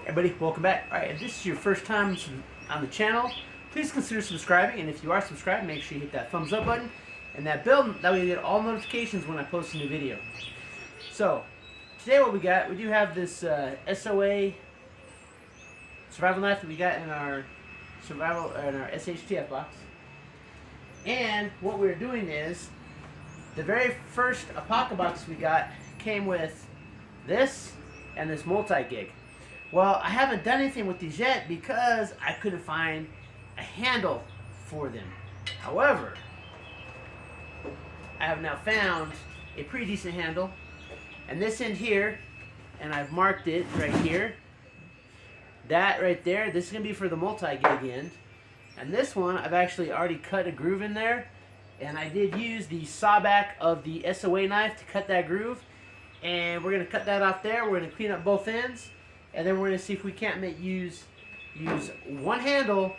Everybody, welcome back. Alright, if this is your first time on the channel, please consider subscribing, and if you are subscribed, make sure you hit that thumbs up button and that bell, that way you get all notifications when I post a new video. So, today what we got, we do have this SOA survival knife that we got in our SHTF box. And what we're doing is, the very first Apocabox we got came with this and this MutliGig. Well, I haven't done anything with these yet because I couldn't find a handle for them. However, I have now found a pretty decent handle, and this end here, and I've marked it right here. That right there, this is going to be for the MutliGig end. And this one, I've actually already cut a groove in there, and I did use the saw back of the SOA knife to cut that groove. And we're going to cut that off there. We're going to clean up both ends, and then we're going to see if we can't use one handle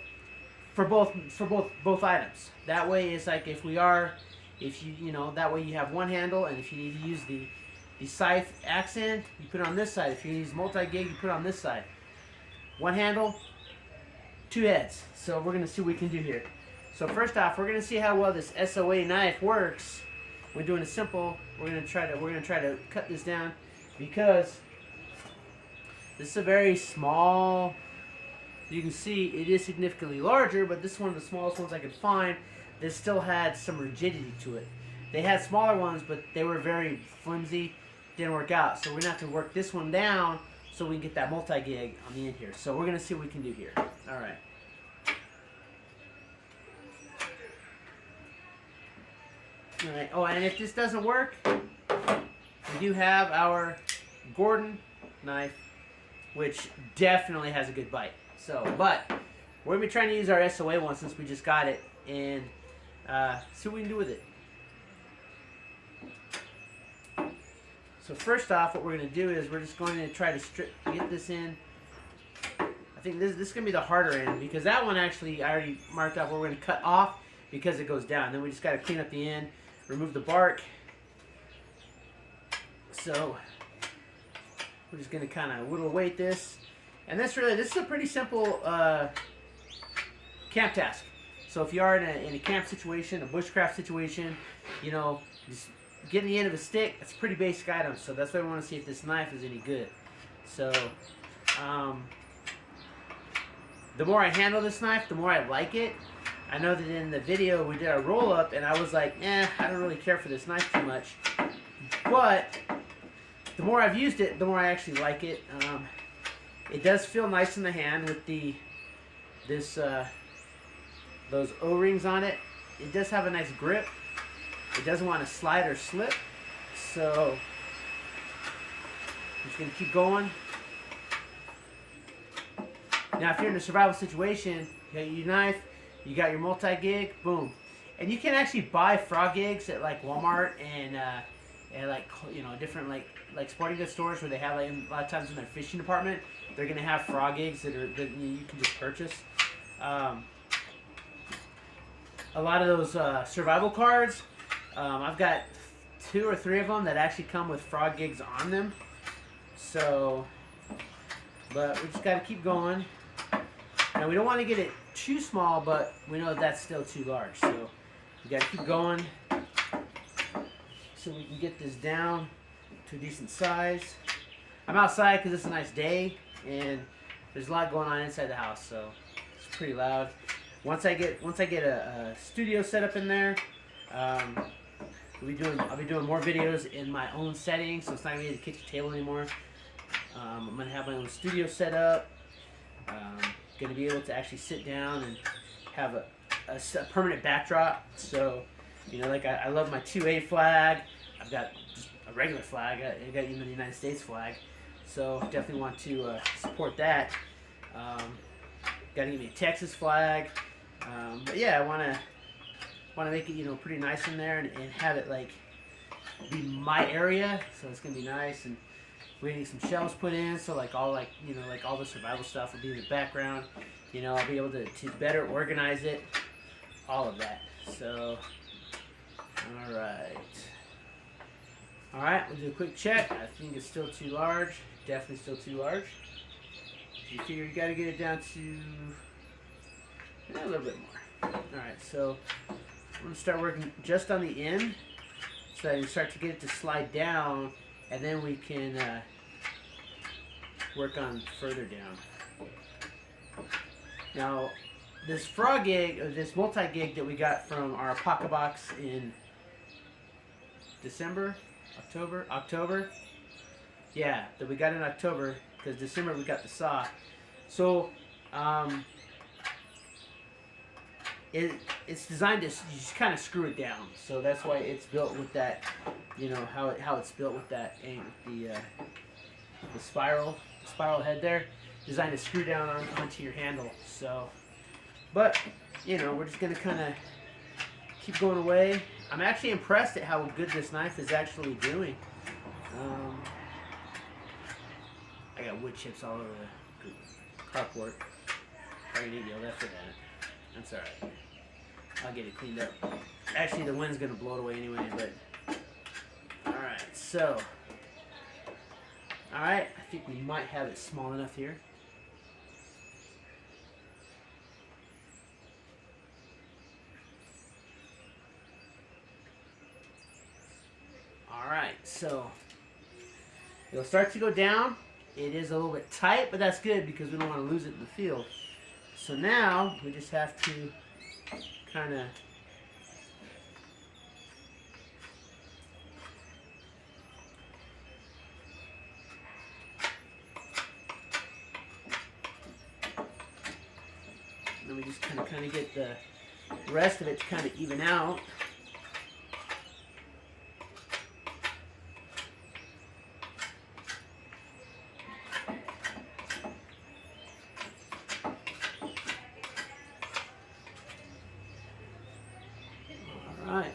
for both items. That way, it's like that way you have one handle, and if you need to use the scythe axe end, you put it on this side. If you use MutliGig, you put it on this side. One handle, two heads. So we're going to see what we can do here. So first off, we're going to see how well this SOA knife works. We're doing a simple. We're going to try to cut this down because this is a very small. You can see it is significantly larger, but this is one of the smallest ones I could find. That still had some rigidity to it. They had smaller ones, but they were very flimsy. Didn't work out. So we're going to have to work this one down so we can get that MutliGig on the end here. So we're going to see what we can do here. All right. Alright, oh, and if this doesn't work, we do have our Gordon knife, which definitely has a good bite. So, but we're going to be trying to use our SOA one since we just got it, and see what we can do with it. So first off, what we're going to do is we're just going to try to get this in. I think this is going to be the harder end, because that one actually I already marked out where we're going to cut off because it goes down. Then we just got to clean up the end. Remove the bark. So we're just going to kind of whittle away at this. And this is a pretty simple camp task. So if you are in a camp situation, a bushcraft situation, you know, just getting the end of a stick, that's a pretty basic item. So that's why we want to see if this knife is any good. So the more I handle this knife, the more I like it. I know that in the video we did a roll-up, and I was like, I don't really care for this knife too much. But the more I've used it, the more I actually like it. It does feel nice in the hand with those O-rings on it. It does have a nice grip. It doesn't want to slide or slip. So I'm just going to keep going. Now, if you're in a survival situation, you got your knife, you got your MutliGig, boom. And you can actually buy frog gigs at like Walmart and like, you know, different like sporting goods stores where they have, like, a lot of times in their fishing department, they're gonna have frog gigs that you can just purchase. A lot of those survival cards, I've got 2 or 3 of them that actually come with frog gigs on them. So, but we just gotta keep going. Now we don't want to get it too small, but we know that's still too large. So we got to keep going so we can get this down to a decent size. I'm outside because it's a nice day and there's a lot going on inside the house, so it's pretty loud. Once I get a studio set up in there, I'll be doing more videos in my own setting, so it's not gonna be the kitchen table anymore. I'm gonna have my own studio set up. Going to be able to actually sit down and have a permanent backdrop. So, you know, like I love my 2A flag. I've got just a regular flag. I got even the United States flag. So definitely want to support that. Got to give me a Texas flag. But yeah, I want to make it, you know, pretty nice in there and have it like be my area. So it's going to be nice. And we're getting some shelves put in, so like all the survival stuff will be in the background. You know, I'll be able to better organize it, all of that. So, all right, we'll do a quick check. I think it's still too large. Definitely still too large. You figure you got to get it down to a little bit more. Alright, so I'm going to start working just on the end so that I can start to get it to slide down, and then we can work on further down. Now, this frog gig, or this multi-gig that we got from our Apocabox in October? Yeah, that we got in October, because December we got the saw. So, it's designed to just kind of screw it down. So that's why it's built with that, you know, how it's built with that, the spiral head there, designed to screw down onto your handle. So, but, you know, we're just going to kind of keep going away. I'm actually impressed at how good this knife is actually doing. I got wood chips all over the carport. Probably need to yell after that. That's alright. I'll get it cleaned up. Actually, the wind's going to blow it away anyway, but... Alright, so... Alright, I think we might have it small enough here. Alright, so... It'll start to go down. It is a little bit tight, but that's good because we don't want to lose it in the field. So now, we just have to kind of... Then we just kind of get the rest of it to kind of even out. Alright.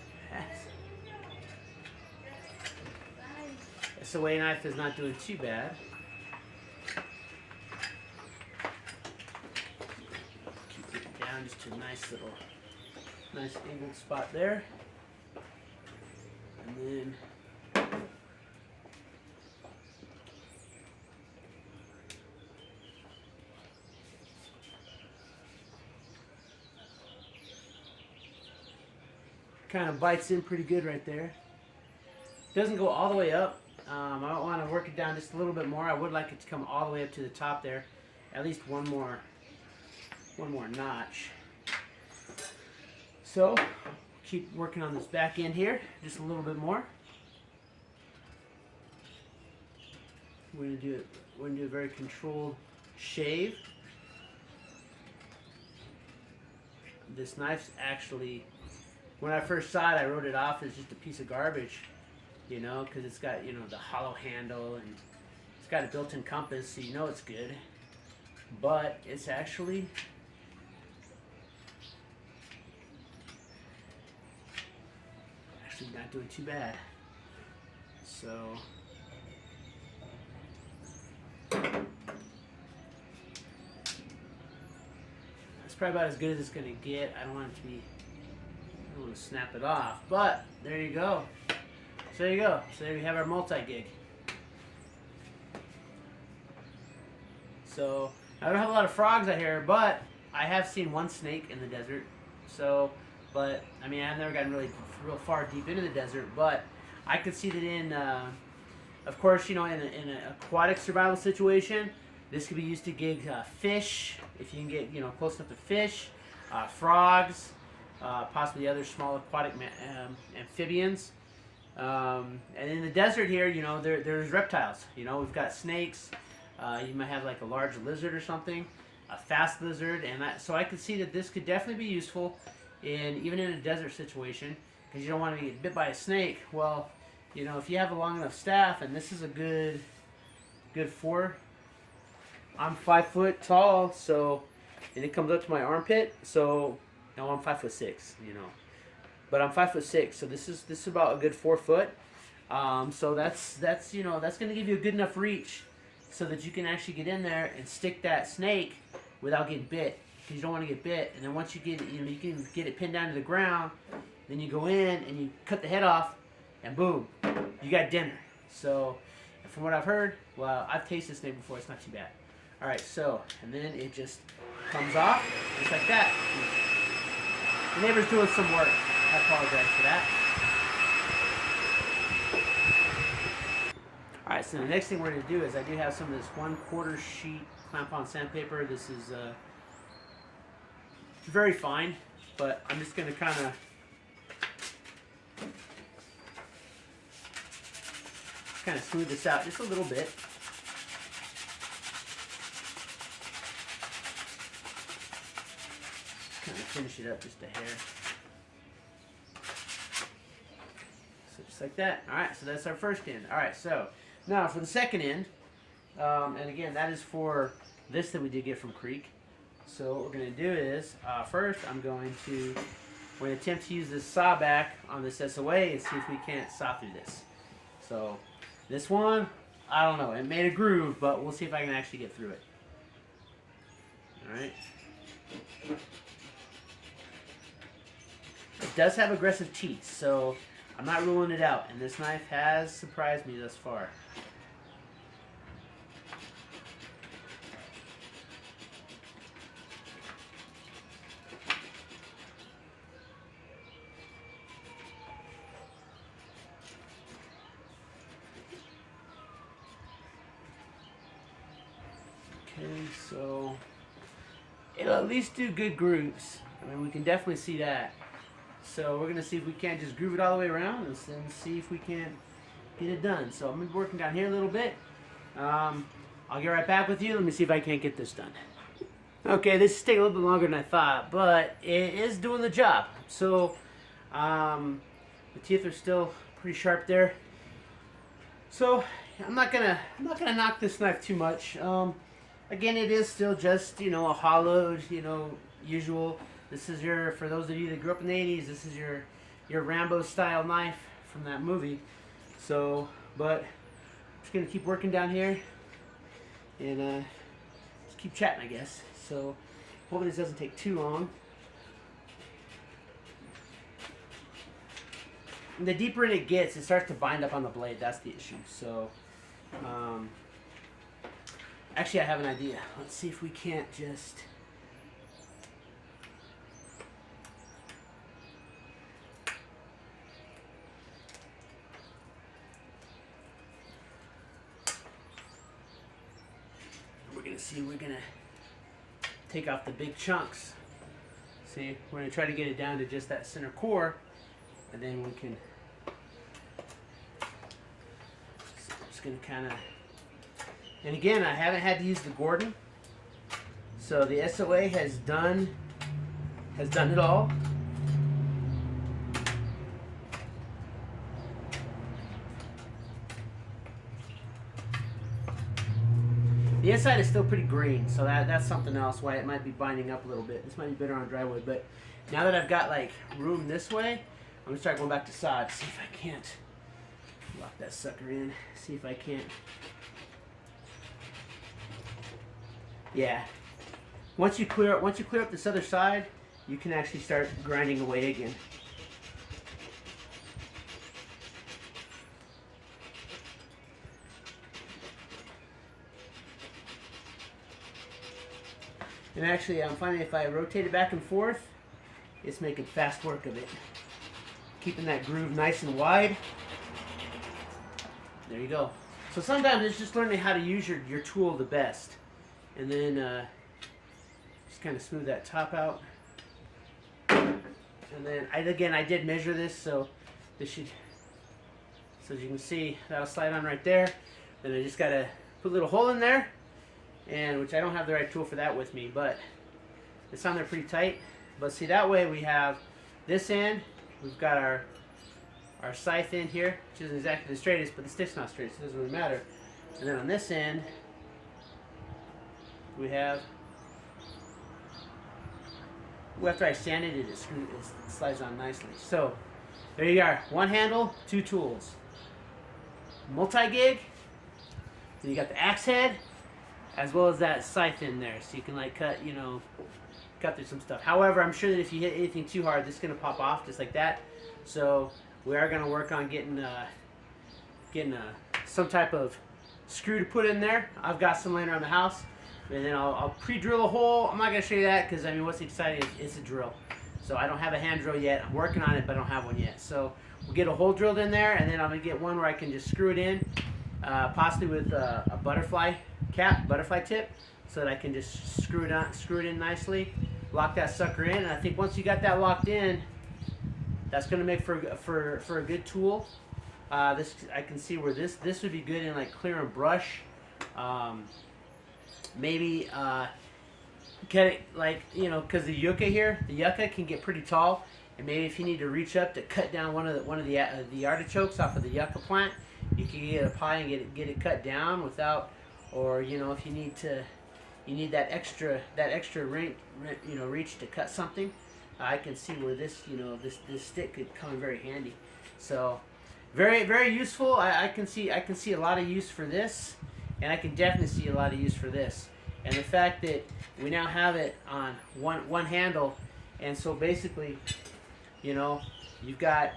This away knife is not doing too bad. Just to a nice angled spot there, and then kind of bites in pretty good right there. Doesn't go all the way up. I want to work it down just a little bit more. I would like it to come all the way up to the top there, at least one more notch. So, keep working on this back end here, just a little bit more. We're gonna do a very controlled shave. This knife's actually, when I first saw it, I wrote it off as just a piece of garbage, you know, because it's got, you know, the hollow handle and it's got a built-in compass, so you know it's good. But it's actually not doing too bad. So that's probably about as good as it's gonna get. I don't want it to be, I don't want to snap it off, but there you go. So there you go. So there we have our multi-gig. So I don't have a lot of frogs out here, but I have seen one snake in the desert. So, but I mean, I've never gotten real far deep into the desert, but I could see that in, of course, you know, in an aquatic survival situation, this could be used to gig fish, if you can get, you know, close enough to fish, frogs, possibly other small aquatic amphibians. And in the desert here, you know, there's reptiles. You know, we've got snakes. You might have like a large lizard or something, a fast lizard, and so I could see that this could definitely be useful even in a desert situation, because you don't want to get bit by a snake. Well, you know, if you have a long enough staff, and this is a good 4. I'm 5 foot tall, so, and it comes up to my armpit, so no, I'm 5'6", you know, but I'm 5'6", so this is about a good 4 foot. So that's you know, that's going to give you a good enough reach so that you can actually get in there and stick that snake without getting bit, because you don't want to get bit. And then once you get it, you know, you can get it pinned down to the ground, then you go in and you cut the head off, and boom, you got dinner. So, from what I've heard, well, I've tasted snake before, it's not too bad. Alright, so, and then it just comes off, just like that. The neighbor's doing some work. I apologize for that. Alright, so the next thing we're going to do is I do have some of this 1/4 sheet clamp-on sandpaper. This is very fine, but I'm just going to kind of smooth this out just a little bit. Kind of finish it up just a hair. So just like that. Alright, so that's our first end. Alright, so now for the second end, and again, that is for this that we did get from Creek. So what we're going to do is, first we're going to attempt to use this saw back on this SOA and see if we can't saw through this. So this one, I don't know, it made a groove, but we'll see if I can actually get through it. Alright. It does have aggressive teeth, so I'm not ruling it out, and this knife has surprised me thus far. Okay, so it'll at least do good grooves. I mean, we can definitely see that. So we're going to see if we can't just groove it all the way around and then see if we can't get it done. So I'm going to be working down here a little bit. I'll get right back with you. Let me see if I can't get this done. Okay, this is taking a little bit longer than I thought, but it is doing the job. So the teeth are still pretty sharp there. So I'm not gonna knock this knife too much. Again, it is still just, you know, a hollowed, you know, usual. This is your, for those of you that grew up in the 80s, this is your Rambo style knife from that movie. So, but I'm just gonna keep working down here and just keep chatting, I guess. So hopefully this doesn't take too long. And the deeper in it gets, it starts to bind up on the blade. That's the issue. So actually I have an idea. Let's see if we can't just we're gonna take off the big chunks. See, we're gonna try to get it down to just that center core, and then we can just gonna kind of, and again, I haven't had to use the Gordon, so the SOA has done it all. The inside is still pretty green, so that's something else why it might be binding up a little bit. This might be better on dry wood, but now that I've got like room this way, I'm gonna start going back to sod. See if I can't lock that sucker in. See if I can't. Yeah. Once you clear up this other side, you can actually start grinding away again. And actually, I'm finding if I rotate it back and forth, it's making fast work of it. Keeping that groove nice and wide. There you go. So sometimes it's just learning how to use your tool the best. And then just kind of smooth that top out. And then, I did measure this, so this should, so as you can see, that'll slide on right there. Then I just got to put a little hole in there. And which I don't have the right tool for that with me, but it's on there pretty tight. But see, that way we have this end, we've got our scythe end here, which isn't exactly the straightest, but the stick's not straight, so it doesn't really matter. And then on this end, we have, after I sanded it, it slides on nicely. So there you are, one handle, two tools. MutliGig, then you got the axe head, as well as that scythe in there, so you can like cut through some stuff. However, I'm sure that if you hit anything too hard, this is gonna pop off just like that. So we are gonna work on getting some type of screw to put in there. I've got some laying around the house. and then I'll pre-drill a hole. I'm not gonna show you that because I mean, what's exciting is it's a drill. So I don't have a hand drill yet. I'm working on it, but I don't have one yet. So we'll get a hole drilled in there, and then I'm gonna get one where I can just screw it in, possibly with a butterfly cap, butterfly tip, so that I can just screw it in nicely, lock that sucker in. And I think once you got that locked in, that's gonna make for a good tool. This I can see where this would be good in like clear and brush. Maybe get it like, you know, because the yucca can get pretty tall, and maybe if you need to reach up to cut down one of the artichokes off of the yucca plant, you can get a pie and get it cut down without, or you know, if you need that extra reach to cut something. I can see where this this stick could come in very handy. So very useful. I can see a lot of use for this, and I can definitely see a lot of use for this. And the fact that we now have it on one handle, and so basically, you know, you've got,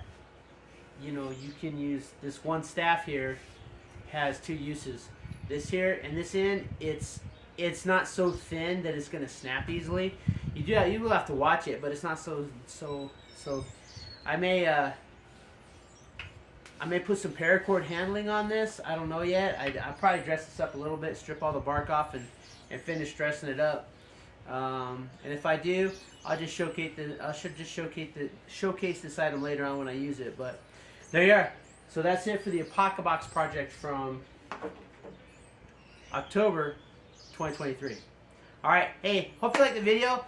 you know, you can use this one staff here, has two uses. This here and this end, it's not so thin that it's gonna snap easily. You will have to watch it, but it's not so. I may put some paracord handling on this. I don't know yet. I'll probably dress this up a little bit, strip all the bark off, and finish dressing it up. And if I do, I'll just showcase this item later on when I use it. But there you are. So that's it for the Apocabox project from October 2023. All right. Hey, hope you liked the video.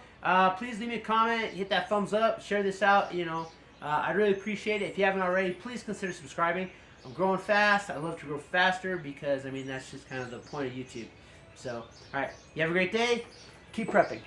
Please leave me a comment, hit that thumbs up, share this out. You know, I'd really appreciate it. If you haven't already, please consider subscribing. I'm growing fast. I love to grow faster because, I mean, that's just kind of the point of YouTube. So, all right. You have a great day. Keep prepping.